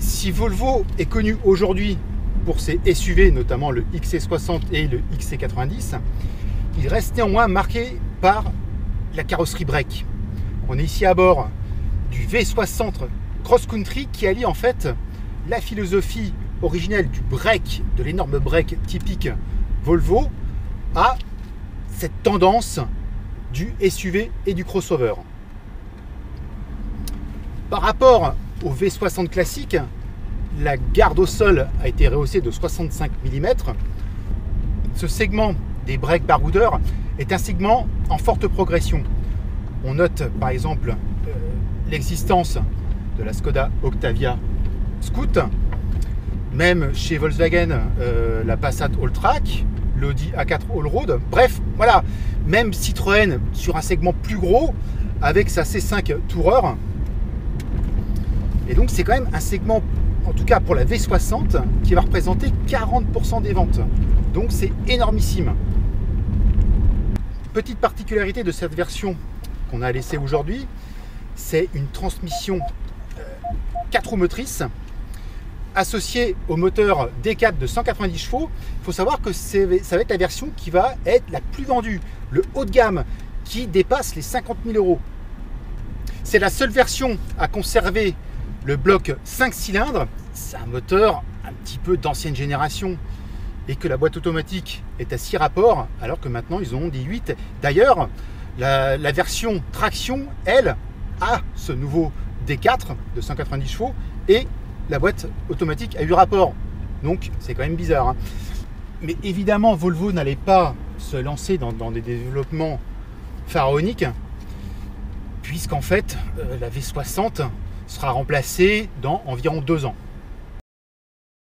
Si Volvo est connu aujourd'hui pour ses SUV, notamment le XC60 et le XC90, il reste néanmoins marqué par la carrosserie break. On est ici à bord du V60 Cross Country qui allie en fait la philosophie originelle du break, de l'énorme break typique Volvo, à cette tendance du SUV et du crossover. Par rapport au V60 classique, la garde au sol a été rehaussée de 65 mm. Ce segment des breaks baroudeurs est un segment en forte progression. On note par exemple l'existence de la Skoda Octavia Scoot, même chez Volkswagen la Passat Alltrack, l'Audi A4 Allroad, bref, voilà, même Citroën sur un segment plus gros avec sa C5 Tourer. Et donc c'est quand même un segment, en tout cas pour la V60, qui va représenter 40% des ventes. Donc c'est énormissime. Petite particularité de cette version qu'on a laissée aujourd'hui, c'est une transmission 4 roues motrices associée au moteur D4 de 190 chevaux. Il faut savoir que ça va être la version qui va être la plus vendue, le haut de gamme, qui dépasse les 50 000 euros. C'est la seule version à conserver le bloc 5 cylindres. C'est un moteur un petit peu d'ancienne génération et que la boîte automatique est à 6 rapports, alors que maintenant ils ont des 8. D'ailleurs, la version traction, elle, a ce nouveau D4 de 190 chevaux et la boîte automatique à 8 rapports. Donc c'est quand même bizarre, hein. Mais évidemment, Volvo n'allait pas se lancer dans des développements pharaoniques, puisqu'en fait, la V60 sera remplacée dans environ 2 ans.